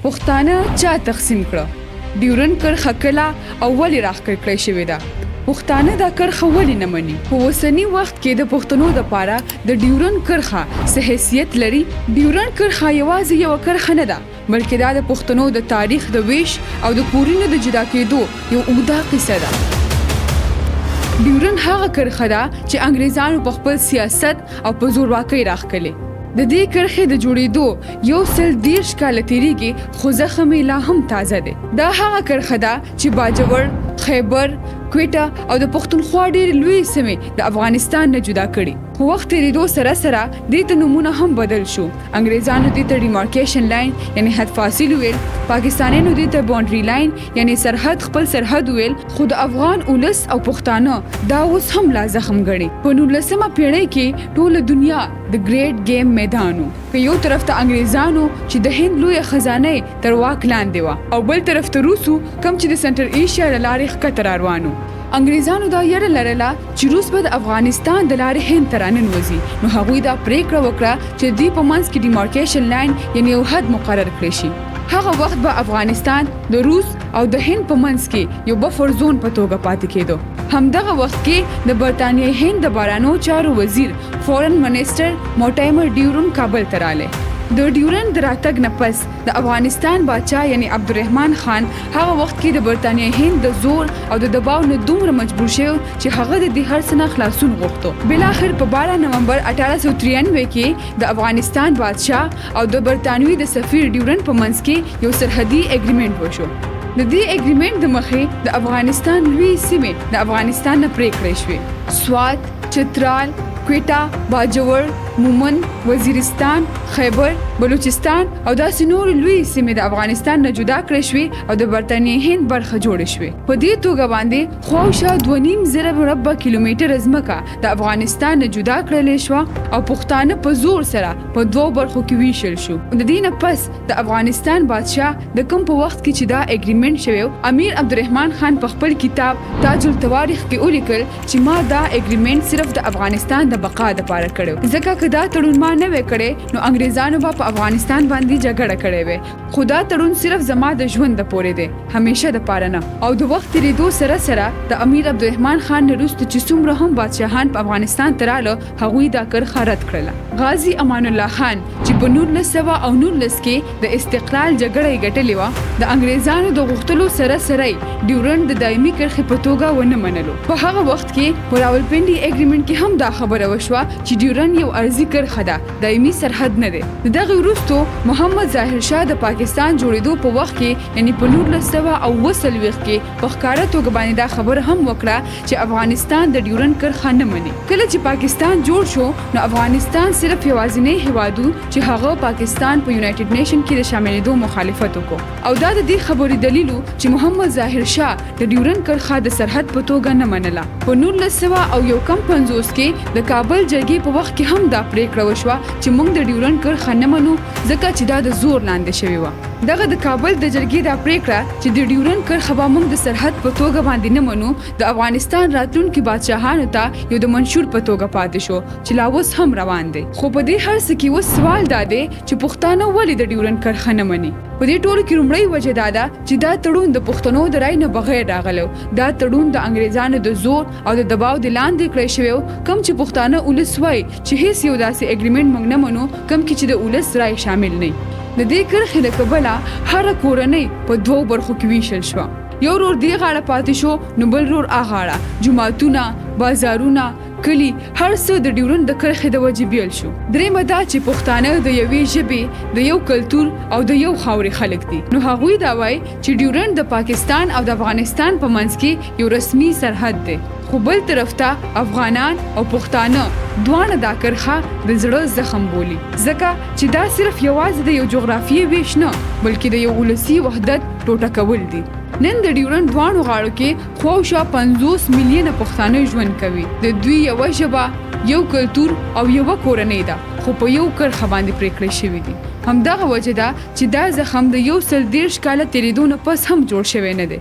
پښتانه چا تقسیم کړه؟ ډیورنډ کرښه کله او ولې راښکل کړی شوې ده؟ پښتانه دا کرښه ولې نه مني؟ په اوسني وخت کې د پښتنو دپاره د ډیورنډ کرښه څه حیثیت لري؟ ډیورنډ کرښه یوازې یوه کرښه نه ده، بلکې دا د پښتنو د تاریخ د ویش او د کورونو د جدا کېدو یو اوږده قصه ده. ډیورنډ هغه کرښه ده چې انګریزانو په خپل سیاست او په زورواکۍ راښکلې. د دې کرښې د جوړېدو 130 کاله تېرېږي، خو زخم یې لا هم تازه دی. دا هغه کرښه ده چې باجوړ، خیبر، کویټه او د پښتونخوا ډېرې لویې سیمې د افغانستان نه جدا کړي. خو وخت تېرېدو سره سره دې ته نومونه هم بدل شو. انګریزانو دې ته ډیمارکیشن لاین یعنی حد فاصل ویل، پاکستانیانو دې ته باونډري لاین یعنی سرحد خپل سرحد ویل، خو د افغان اولس او پښتانه دا اوس هم لا زخم ګڼي. په 19مه پېړۍ کې ټوله دنیا د ګریټ ګیم میدان و. که یو طرف ته انګریزانو چې د هند لویه خزانه تر واک لاندې وه، او بل طرف ته روسو کم چې د سنټر ایشیا له لارې ښکته را روان و. انګریزانو دا یره لرله چې روس به د افغانستان د لارې هند ته راننوځي، نو هغوی دا پریکړه وکړه چې دوی په منځ کې ډیمارکیشن لاین یعنی یو حد مقرر کړی شي. هغه وخت به افغانستان د روس او د هند په منځ کې یو بفر زون په توګه پاتې کېدو. همدغه وخت کې د برطانیې هند د بهرنیو چارو وزیر فورن منسټر مورټیمر ډیورنډ کابل ته راغلی. د ډیورنډ د راتګ نه پس د افغانستان باچا یعنی عبدالرحمن خان هغه وخت کې د برطانیې هند د زور او د دباو نه دومره مجبور شو چې هغه د دې هر څه نه خلاصون غوښتو. بالاخره په 12 نومبر 1893 کې د افغانستان بادشاه او د برطانیې د سفیر ډیورنډ په منځ کې یو سرحدي اګریمنټ وشو. د دې اګریمنټ د مخې د افغانستان لوی سیمې د افغانستان نه پرې کړې شوې. سوات، چترال، کویټه، باجوړ، مومند، وزیرستان، خیبر، بلوچستان او داسې نور لوی سیمې د افغانستان نه جدا کړې شوې او د برطانیې هند برخه جوړې شوې. په دې توګه باندې خواوشا 2.5 مربع کیلومتر ځمکه د افغانستان نه جدا کړلې شوه او پښتانه په زور سره په 2 برخو کې ویشل شو. د دې نه پس د افغانستان بادشاه د کوم په وخت کې چې دا اګریمنټ شوی، امیر عبدالرحمن خان په خپل کتاب تاج التواریخ کې ولیکل چې ما دا اګریمنټ صرف د افغانستان د بقا لپاره کړو، ځکه که دا تړون ما نه وی کړی نو انګریزانو به په افغانستان باندې جګړه کړې وي. خو دا تړون صرف زما د ژوند د پورې دی، همیشه د پاره نه. او د وخت تېرېدو سره سره د امیر عبدالرحمن خان نه وروسته چې څومره هم بادشاهان په افغانستان ته راغله، هغوی دا کرښه رد کړله. غازي امان الله خان چې په 1919 کې د استقلال جګړه یې ګټلې وه، د انګریزانو د غوښتلو سره سره ډیورنډ د دایمي کرښې په توګه ونه منلو. په هغه وخت کې په راولپنډي اګریمنټ کې هم دا خبره وشوه چې ډیورنډ یو ارضي کرښه ده، دایمي سرحد نه دی. دغه وروسته محمد ظاهر شاه د پاکستان جوړېدو په وخت کې یعنی په 1940 کې په ښکاره توګه باندې دا خبره هم وکړه چې افغانستان د ډیورنډ کرښه نه مني. کله چې پاکستان جوړ شو نو افغانستان صرف یوازینی هیواد چې هغه پاکستان په یونایټډ نیشن کې د شاملېدو مخالفت وکړو، او دا د دې خبرې دلیل چې محمد ظاهر شاه د ډیورنډ کرښه د سرحد په توګه نه منله. په 1950 کې د کابل جرګې په وخت کې هم دا پریکړه وشوه چې موږ د ډیورنډ کرښه نه منو، ځکه چې دا د زور لاندې شوې وه. دغه د کابل د جرګې دا پریکړه چې د ډیورنډ کرښه به موږ د سرحد په توګه باندې نه منو، د افغانستان راتلونکي بادشاهانو ته یو د منشور په توګه پاتې شو چې لا اوس هم روان دی. خو په دې هر څه کې اوس سوال دا دی چې پښتانه ولې د ډیورنډ کرښه نه مني؟ په دې ټولو کې لومړۍ وجه دا ده چې دا تړون د پښتنو د رای نه بغیر راغلی. دا تړون د انګریزانو د زور او د دباو د لاندې کړی شوی، کوم چې پښتانه اولس وایي چې هیڅ یو داسې اګریمنټ موږ نه منو کوم کې چې د اولس رای شامل نه. د دې کرښې له کبله هره کورنۍ په 2 برخو کې ویشل شوه. یو رور دې غاړه پاتې شو نو بل رور غاړه. جوماتونه، بازارونه، کلی، هر څه د ډیورنډ د کرښې د وجې بیل شو. درېیمه دا چې پښتانه د یوې ژبې، د یو کلتور او د یو خاورې خلک دي، نو هغوی دا وایي چې ډیورنډ د پاکستان او د افغانستان په منځ کې یو رسمي سرحد دی. خو بل طرف ته افغانان او پښتانه دواړه دا کرښه د زړه زخم بولي، ځکه چې دا صرف یوازې د یو جغرافیې ویش نه بلکې د یو ولسي وحدت ټوټه کول دي. نن د ډیورنډ دواړو غاړو کې خواوشا 50 میلیونه پښتانه ژوند کوي. د دوی یوه ژبه، یو کلتور او یوه کورنۍ ده، خو په یو کرښه باندې پریکړې شوي دي. همدغه وجه ده چې دا زخم د 130 کاله تېرېدو نه پس هم جوړ شوی نه دی.